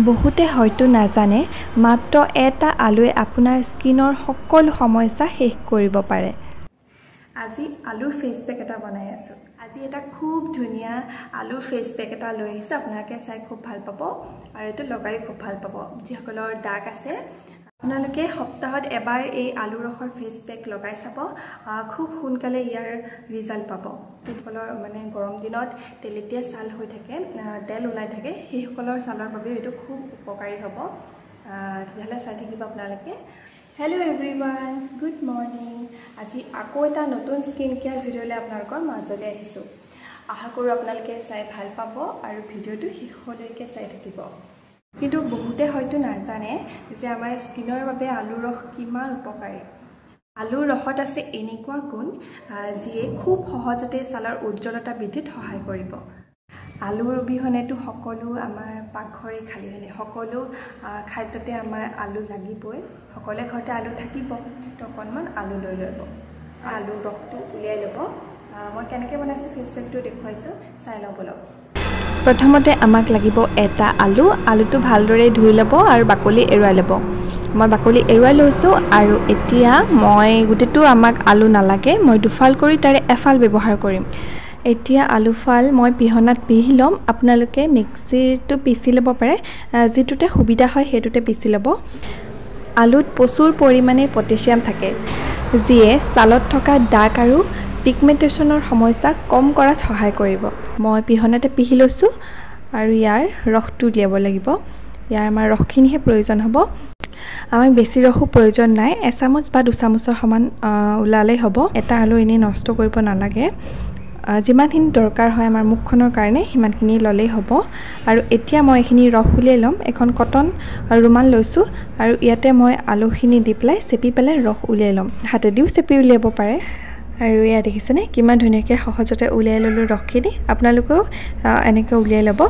বহুতে হয়তো নাজানে মাত্ৰ এটা আলুৱে আপোনাৰ স্কিনৰ সকলো সমস্যা শেষ কৰিব পাৰে। আজি আলুৰ ফেচ পেক এটা বনাই আছো। আজি এটা খুব ধুনীয়া আলুৰ ফেচ পেক এটা লৈ আহিছো। আপোনালোকে চাই খুব ভাল পাব আৰু এটো লগাই খুব ভাল পাব। যিসকলৰ দাগ আছে আপোনালোকে সপ্তাহত এবাৰ এই আলু ৰসৰ ফেচ পেক লগাই চাব। খুব সোনকালে ইয়াৰ ৰিজাল্ট পাব। যিসকলৰ মানে গৰম দিনত তেলেতীয়া ছাল হৈ থাকে, তেল ওলাই থাকে, সেইসকলৰ ছালৰ বাবে এটো খুব উপকাৰী হ'ব। তেতিয়াহ'লে চাই থাকিব আপোনালোকে। Hello' everyone, good morning. আজি আকৌ এটা নতুন স্কিন কেয়াৰ ভিডিঅ'লৈ আপোনালোকৰ মাজলৈ আহিছোঁ। আশা কৰোঁ আপোনালোকে চাই ভাল পাব আৰু ভিডিঅ'টো শেষলৈকে চাই থাকিব। কিন্তু বহুতে হয়তো নাজানে যে আমাৰ স্কিনৰ বাবে আলুৰ ৰস কিমান উপকাৰী। আলুৰ ৰসত আছে এনেকুৱা গুণ যিয়ে খুব সহজতে ছালৰ উজ্জ্বলতা বৃদ্ধিত সহায় কৰিব। আলুৰ অবিহনেতো সকলো আমাৰ পাকঘৰে খালী হয়। সকলো খাদ্যতে আমাৰ আলু লাগিবই। সকলোৰে ঘৰতে আলু থাকিব। তো অকণমান আলু লৈ ল'ব। আলুৰ ৰসটো উলিয়াই ল'ব। মই কেনেকৈ বনাইছোঁ ফেচ পেকটো দেখুৱাইছোঁ, চাই লওঁ বলক। প্ৰথমতে আমাক লাগিব এটা আলু। আলুটো ভালদৰে ধুই ল'ব আৰু বাকলি এৰুৱাই ল'ব। মই বাকলি এৰুৱাই লৈছোঁ আৰু এতিয়া মই গোটেইটো আমাক আলু নালাগে, মই দুফাল কৰি তাৰে এফাল ব্যৱহাৰ কৰিম। এতিয়া আলুফাল মই পিহনাত পিহি ল'ম। আপোনালোকে মিক্সিটো পিচি ল'ব পাৰে, যিটোতে সুবিধা হয় সেইটোতে পিচি ল'ব। আলুত প্ৰচুৰ পৰিমাণে পটাছিয়াম থাকে, যিয়ে ছালত থকা দাগ আৰু পিগমেণ্টেশ্যনৰ সমস্যা কম কৰাত সহায় কৰিব। মই পিহনাতে পিহি লৈছোঁ আৰু ইয়াৰ ৰসটো উলিয়াব লাগিব। ইয়াৰ আমাৰ ৰসখিনিহে প্ৰয়োজন হ'ব। আমাক বেছি ৰসো প্ৰয়োজন নাই, এচামুচ বা দুচামুচৰ সমান ওলালেই হ'ব। এটা আলু এনেই নষ্ট কৰিব নালাগে। যিমানখিনি দৰকাৰ হয় আমাৰ মুখখনৰ কাৰণে সিমানখিনি ল'লেই হ'ব। আৰু এতিয়া মই এইখিনি ৰস উলিয়াই ল'ম। এখন কটন ৰুমাল লৈছোঁ আৰু ইয়াতে মই আলুখিনি দি পেলাই চেপি পেলাই ৰস উলিয়াই ল'ম। হাতেদিও চেপি উলিয়াব পাৰে। আৰু এয়া দেখিছেনে কিমান ধুনীয়াকৈ সহজতে উলিয়াই ল'লোঁ ৰসখিনি। আপোনালোকেও এনেকৈ উলিয়াই ল'ব।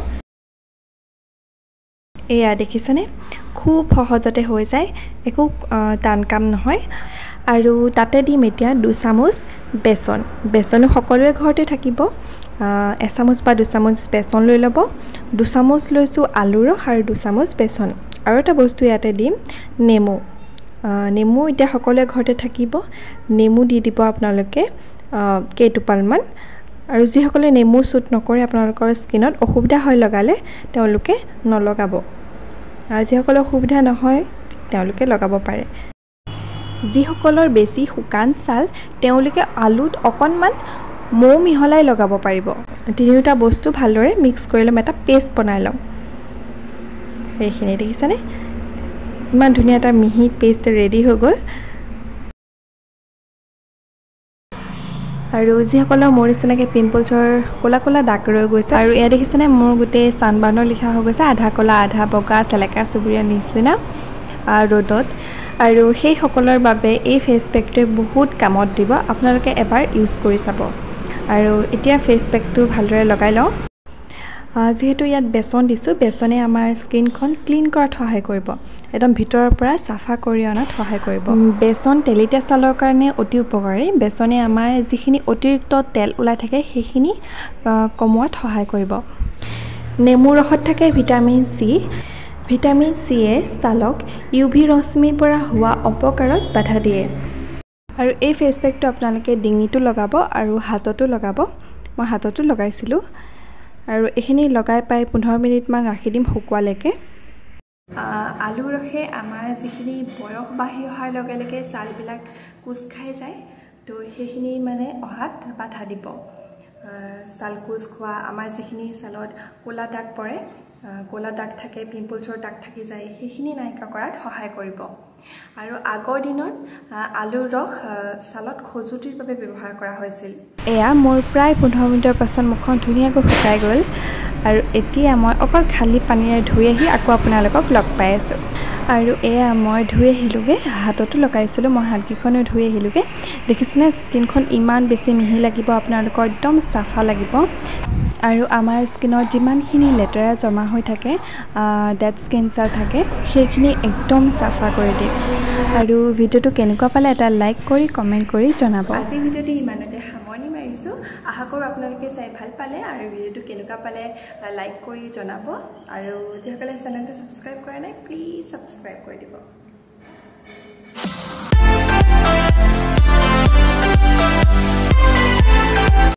এয়া দেখিছেনে খুব সহজতে হৈ যায়, একো টান কাম নহয়। আৰু তাতে দিম এতিয়া দুচামুচ বেচন। বেচনো সকলোৰে ঘৰতে থাকিব। এচামুচ বা দুচামুচ বেচন লৈ ল'ব। দুচামুচ লৈছোঁ আলু ৰস আৰু দুচামুচ বেচন। আৰু এটা বস্তু ইয়াতে দিম, নেমু। নেমু এতিয়া সকলোৰে ঘৰতে থাকিব। নেমু দি দিব আপোনালোকে কেইটোপালমান। আৰু যিসকলে নেমু চুট নকৰে, আপোনালোকৰ স্কিনত অসুবিধা হয় লগালে, তেওঁলোকে নলগাব। যিসকলৰ অসুবিধা নহয় তেওঁলোকে লগাব পাৰে। যিসকলৰ বেছি শুকান ছাল তেওঁলোকে আলুত অকণমান মৌ মিহলাই লগাব পাৰিব। তিনিওটা বস্তু ভালদৰে মিক্স কৰি ল'ম, এটা পেষ্ট বনাই ল'ম। এইখিনি দেখিছেনে ইমান ধুনীয়া এটা মিহি পেষ্ট ৰেডি হৈ গ'ল। আৰু যিসকলৰ মোৰ নিচিনাকৈ পিম্পলছৰ ক'লা ক'লা দাগ ৰৈ গৈছে, আৰু এয়া দেখিছেনে মোৰ গোটেই ছানবাৰ্ণৰ লিখা হৈ গৈছে, আধা ক'লা আধা বগা চেলেকা চুবুৰীয়া নিচিনা ৰ'দত। আৰু সেইসকলৰ বাবে এই ফেচ পেকটোৱে বহুত কামত দিব। আপোনালোকে এবাৰ ইউজ কৰি চাব। আৰু এতিয়া ফেচ পেকটো ভালদৰে লগাই লওঁ। যিহেতু ইয়াত বেচন দিছোঁ, বেচনে আমাৰ স্কিনখন ক্লিন কৰাত সহায় কৰিব, একদম ভিতৰৰ পৰা চাফা কৰি অনাত সহায় কৰিব। বেচন তেলেতীয়া ছালৰ কাৰণে অতি উপকাৰী। বেচনে আমাৰ যিখিনি অতিৰিক্ত তেল ওলাই থাকে সেইখিনি কমোৱাত সহায় কৰিব। নেমু ৰসত থাকে ভিটামিন চি। ভিটামিন চিয়ে ছালক UV ৰশ্মিৰ পৰা হোৱা অপকাৰত বাধা দিয়ে। আৰু এই ফেচ পেকটো আপোনালোকে ডিঙিটো লগাব আৰু হাততো লগাব। মই হাততো লগাইছিলোঁ। আৰু এইখিনি লগাই পাই 15 মিনিটমান ৰাখি দিম শুকোৱালৈকে। আলু ৰসে আমাৰ যিখিনি বয়স বাঢ়ি অহাৰ লগে লগে ছালবিলাক কোচ খাই যায়, তো সেইখিনি মানে অহাত বাধা দিব। ছাল কোচ খোৱা, আমাৰ যিখিনি ছালত ক'লা দাগ পৰে, ক'লা দাগ থাকে, পিম্পলছৰ দাগ থাকি যায়, সেইখিনি নাইকিয়া কৰাত সহায় কৰিব। আৰু আগৰ দিনত আলুৰ ৰস ছালত খজুতিৰ বাবে ব্যৱহাৰ কৰা হৈছিল। এয়া মোৰ প্ৰায় 15 মিনিটৰ পাছত মুখখন ধুনীয়াকৈ শুকাই গ'ল। আৰু এতিয়া মই অকল খালী পানীৰে ধুই আহি আকৌ আপোনালোকক লগ পাই আছোঁ। আৰু এয়া মই ধুই আহিলোঁগৈ, হাততো লগাইছিলোঁ, মই হাতকেইখনো ধুই আহিলোঁগৈ। দেখিছেনে স্কিনখন ইমান বেছি মিহি লাগিব, আপোনালোকৰ একদম চাফা লাগিব। আৰু আমাৰ স্কিনত যিমানখিনি লেতেৰা জমা হৈ থাকে, ডেড স্কিন চেল থাকে, সেইখিনি একদম চাফা কৰি দিয়ে। আৰু ভিডিঅ'টো কেনেকুৱা পালে এটা লাইক কৰি কমেণ্ট কৰি জনাব। আজি ভিডিঅ'টি ইমানতে সামৰণি মাৰিছোঁ। আশা কৰোঁ আপোনালোকে চাই ভাল পালে আৰু ভিডিঅ'টো কেনেকুৱা পালে লাইক কৰি জনাব আৰু যিসকলে চেনেলটো ছাবস্ক্ৰাইব কৰা নাই প্লিজ ছাবস্ক্ৰাইব কৰি দিব